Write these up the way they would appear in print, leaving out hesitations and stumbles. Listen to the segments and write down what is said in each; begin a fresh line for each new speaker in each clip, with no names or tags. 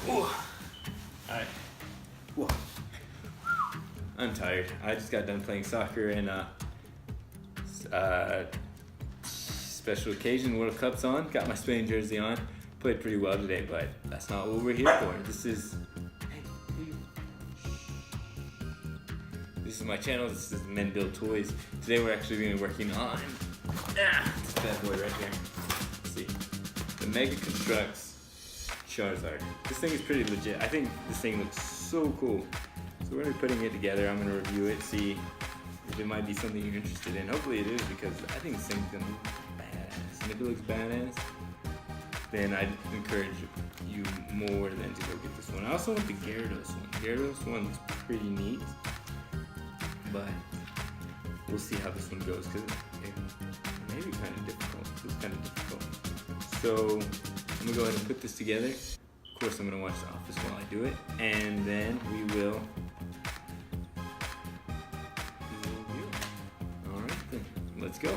Alright. I'm tired. I just got done playing soccer and special occasion World Cup's on. Got my Spain jersey on. Played pretty well today, but that's not what we're here for. This is my channel. This is Men Build Toys. Today we're actually going to be working on this bad boy right here. Let's see, the Mega Construx Charizard. This thing is pretty legit. I think this thing looks so cool. So we're going to be putting it together. I'm going to review it, see if it might be something you're interested in. Hopefully it is, because I think this thing's going to look badass. And if it looks badass, then I'd encourage you more than to go get this one. I also want the Gyarados one. Gyarados one looks pretty neat, but we'll see how this one goes, because it may be kind of difficult. It's kind of difficult. So I'm going to go ahead and put this together. Of course, I'm going to watch The Office while I do it, and then we will review it. Alright then, let's go.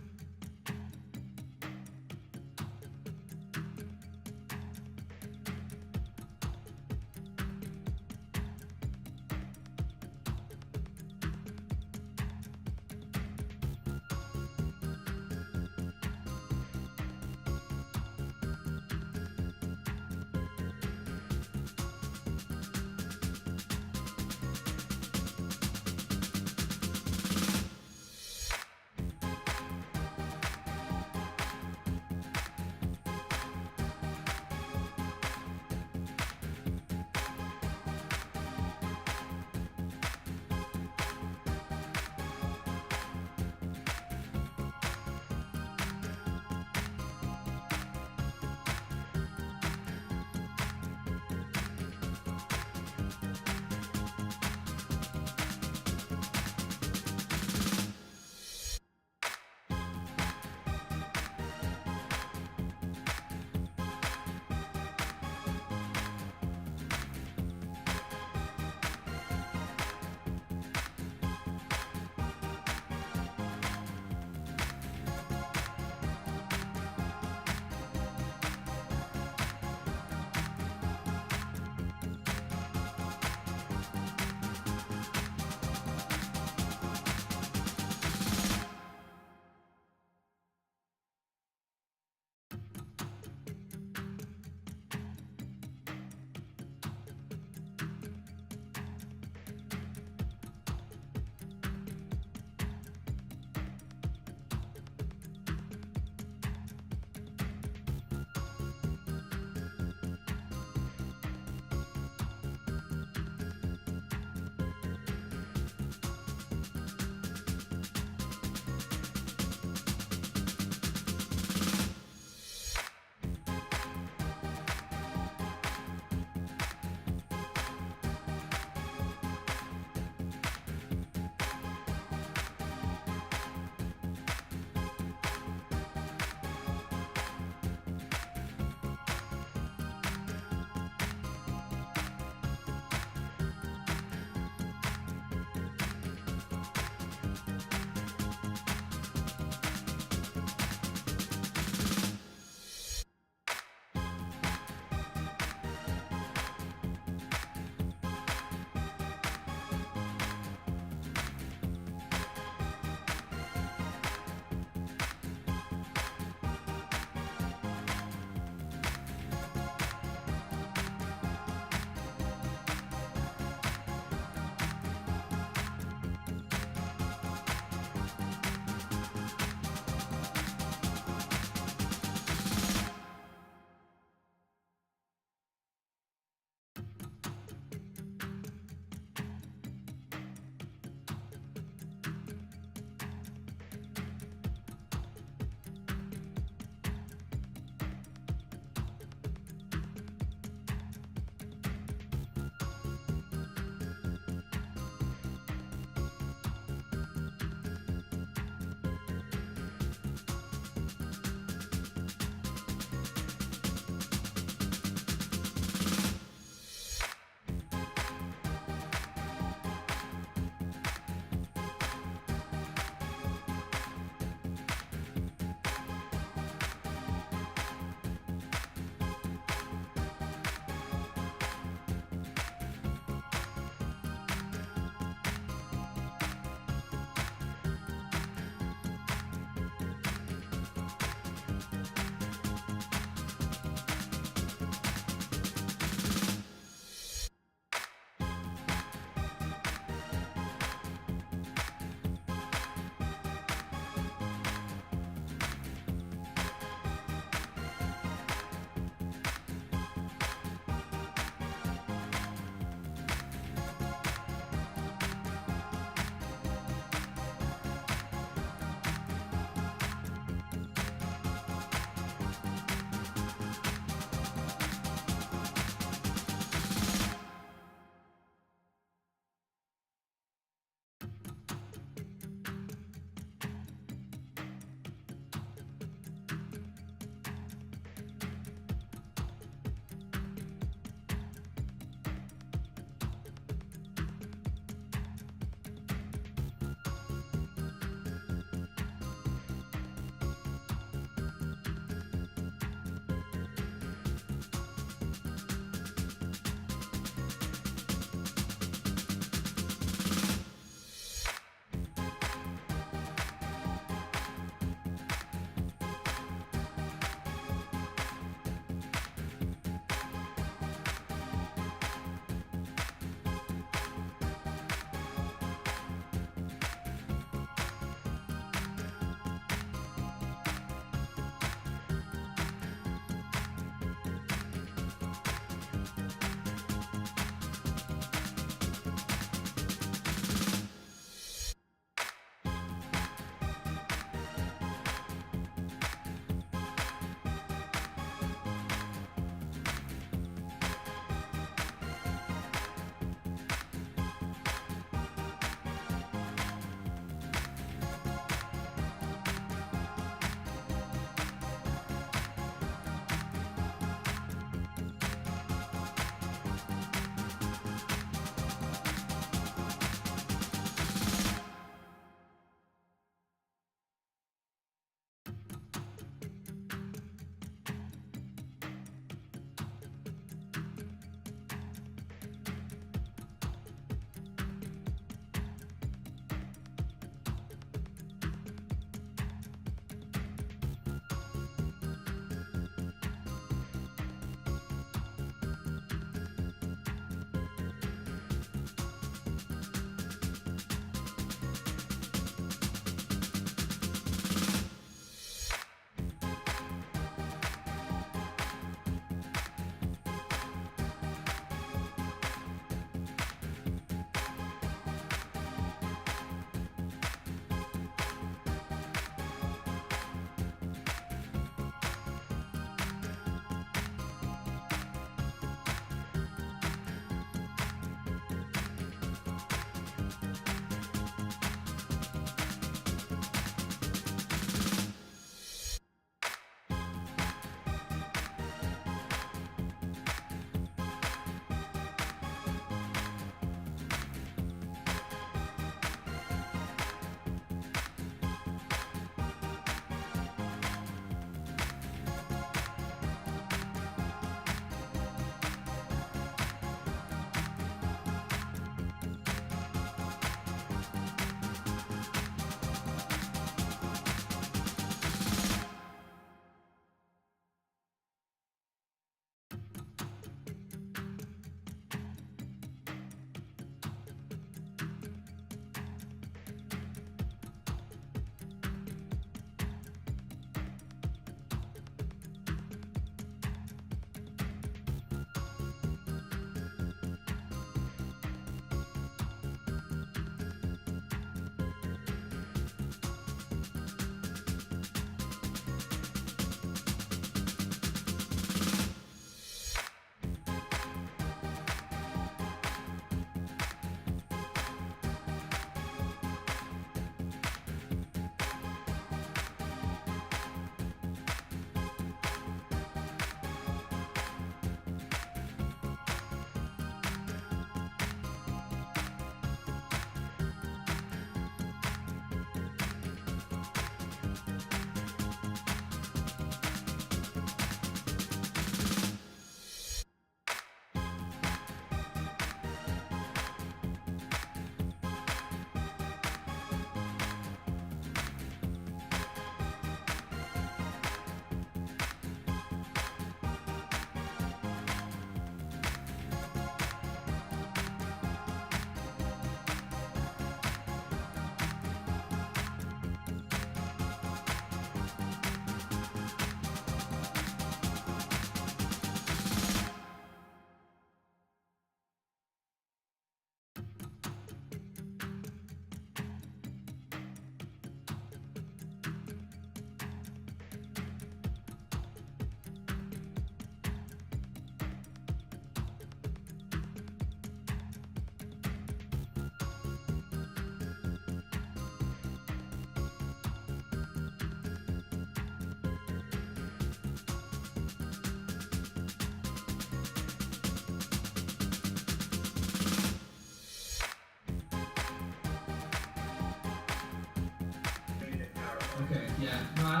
Yeah, no, I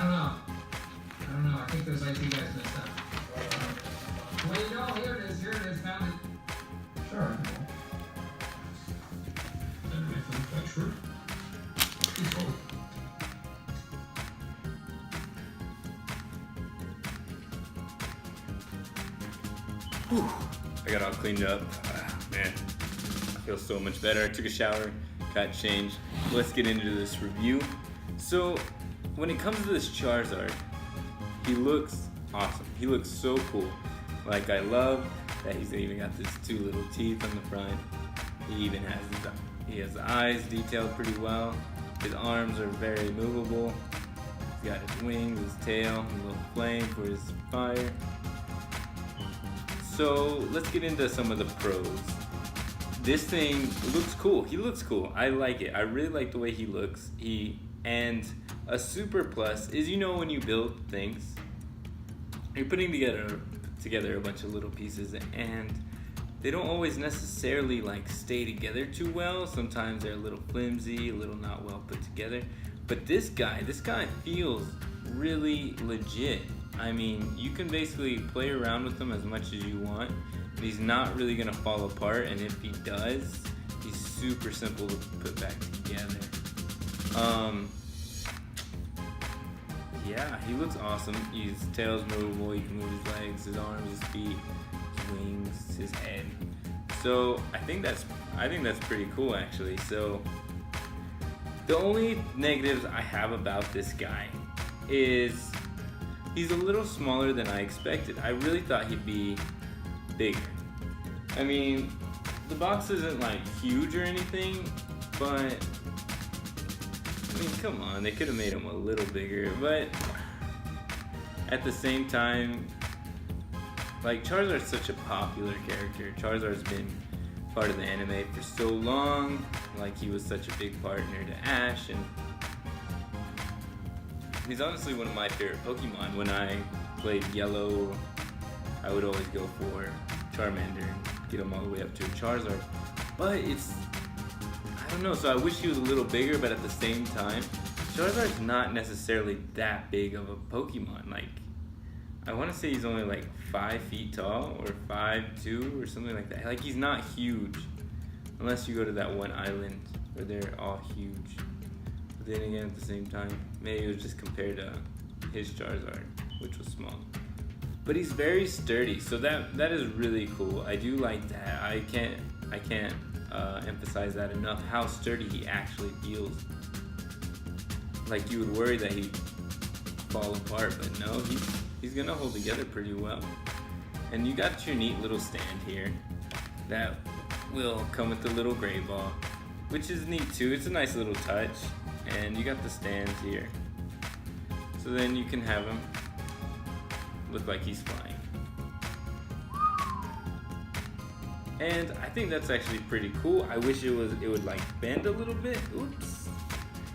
don't know. I think those IT guys messed up. Well, you know, here it is, found it. Sure. Manufacturer.
Whew. I got all cleaned up. Man, I feel so much better. I took a shower, got changed. Let's get into this review. So, when it comes to this Charizard, he looks awesome. He looks so cool. Like, I love that he's even got these 2 little teeth on the front. He even has his eyes detailed pretty well. His arms are very movable. He's got his wings, his tail, a little flame for his fire. So let's get into some of the pros. This thing looks cool. He looks cool. I like it. I really like the way he looks. And a super plus is, you know, when you build things, you're putting together a bunch of little pieces, and they don't always necessarily like stay together too well. Sometimes they're a little flimsy, a little not well put together. But this guy feels really legit. I mean, you can basically play around with him as much as you want. He's not really gonna fall apart, and if he does, he's super simple to put back together. Yeah, he looks awesome. His tail's movable. He can move his legs, his arms, his feet, his wings, his head. So I think that's pretty cool, actually. So the only negatives I have about this guy is he's a little smaller than I expected. I really thought he'd be bigger. I mean, the box isn't like huge or anything, but I mean, come on, they could have made him a little bigger. But at the same time, like, Charizard's such a popular character. Charizard's been part of the anime for so long. Like, he was such a big partner to Ash, and he's honestly one of my favorite Pokemon. When I played Yellow, I would always go for Charmander and get him all the way up to a Charizard. But I don't know, so I wish he was a little bigger, but at the same time, Charizard's not necessarily that big of a Pokemon. Like, I want to say he's only like 5 feet tall, or 5'2", or something like that. Like, he's not huge, unless you go to that one island where they're all huge. But then again, at the same time, maybe it was just compared to his Charizard, which was small. But he's very sturdy, so that is really cool. I do like that. I can't emphasize that enough, how sturdy he actually feels. Like, you would worry that he'd fall apart, but no, he's gonna hold together pretty well. And you got your neat little stand here that will come with the little gray ball, which is neat too. It's a nice little touch. And you got the stands here, so then you can have him look like he's flying. And I think that's actually pretty cool. I wish it would like bend a little bit. Oops.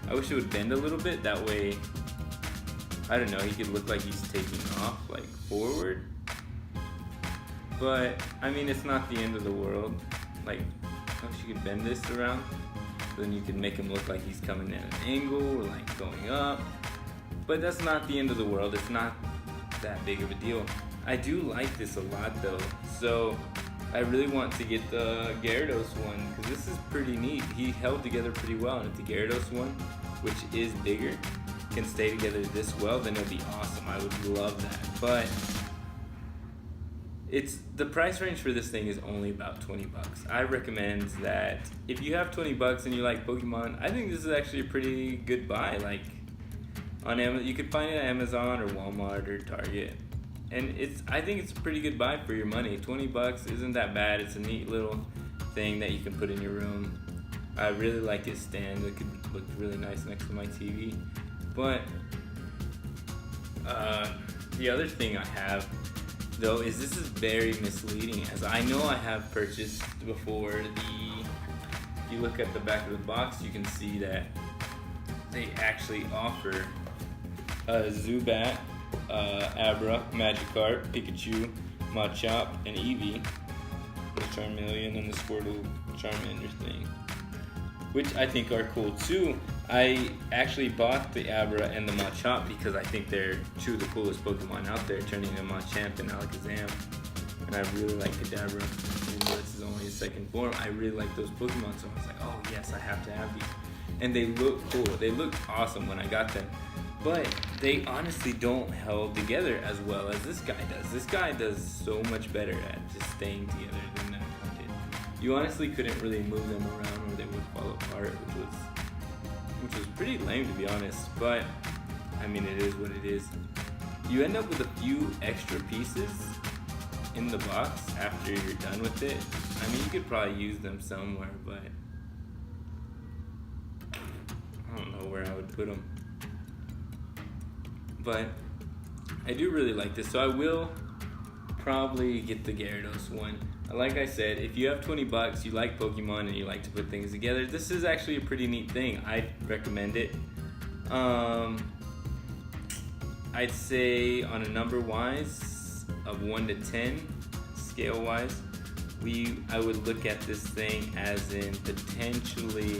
I wish it would bend a little bit. That way, I don't know, he could look like he's taking off, like forward. But I mean, it's not the end of the world. Like, I wish you could bend this around. Then you can make him look like he's coming at an angle or like going up. But that's not the end of the world. It's not that big of a deal. I do like this a lot though. So I really want to get the Gyarados one, because this is pretty neat. He held together pretty well, and if the Gyarados one, which is bigger, can stay together this well, then it'll be awesome. I would love that. But the price range for this thing is only about $20. I recommend that if you have $20 and you like Pokemon, I think this is actually a pretty good buy. Like, on Amazon, you could find it at Amazon or Walmart or Target, and I think it's a pretty good buy for your money. $20 isn't that bad. It's a neat little thing that you can put in your room. I really like his stand. It could look really nice next to my TV. But the other thing I have though is this is very misleading, as I know I have purchased before. If you look at the back of the box, you can see that they actually offer a Zubat, Abra, Magikarp, Pikachu, Machop, and Eevee, the Charmeleon, and the Squirtle Charmander thing, which I think are cool too. I actually bought the Abra and the Machop because I think they're two of the coolest Pokemon out there, turning into Machamp and Alakazam. And I really like Kadabra, even though this is only his second form. I really like those Pokemon, so I was like, oh yes, I have to have these. And they look cool. They look awesome when I got them. But they honestly don't hold together as well as this guy does. This guy does so much better at just staying together than that one did. You honestly couldn't really move them around or they would fall apart, which was pretty lame to be honest. But I mean, it is what it is. You end up with a few extra pieces in the box after you're done with it. I mean, you could probably use them somewhere, but I don't know where I would put them. But I do really like this, so I will probably get the Gyarados one. Like I said, if you have 20 bucks, you like Pokemon and you like to put things together, this is actually a pretty neat thing. I'd recommend it. I'd say on a number wise of 1 to 10 scale wise, I would look at this thing as in potentially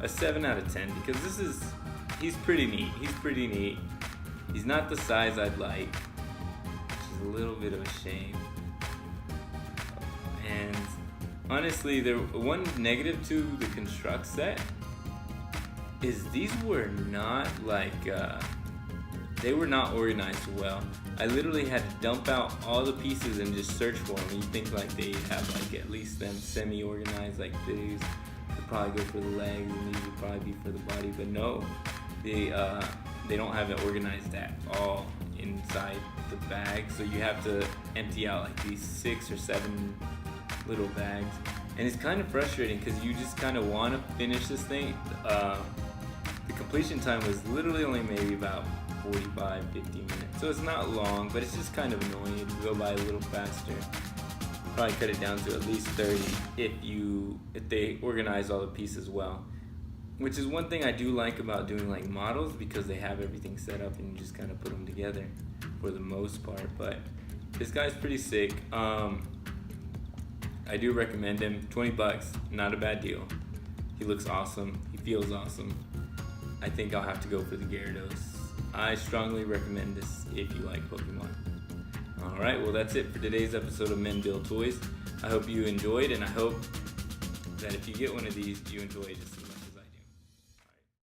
a 7 out of 10 because he's pretty neat. He's not the size I'd like, which is a little bit of a shame. And honestly, one negative to the Construx set is these were not they were not organized well. I literally had to dump out all the pieces and just search for them. You think like they have like at least them semi-organized, like these would probably go for the legs and these would probably be for the body, but no, they don't have it organized at all inside the bag. So you have to empty out like these 6 or 7 little bags, and it's kind of frustrating because you just kind of want to finish this thing. The completion time was literally only maybe about 45-50 minutes, so it's not long, but it's just kind of annoying. It would go by a little faster. Probably cut it down to at least 30 if they organize all the pieces well, which is one thing I do like about doing like models, because they have everything set up and you just kind of put them together for the most part. But this guy's pretty sick. I do recommend him. 20 bucks, not a bad deal. He looks awesome. He feels awesome. I think I'll have to go for the Gyarados. I strongly recommend this if you like Pokemon. Alright, well that's it for today's episode of Men Build Toys. I hope you enjoyed, and I hope that if you get one of these, you enjoy it just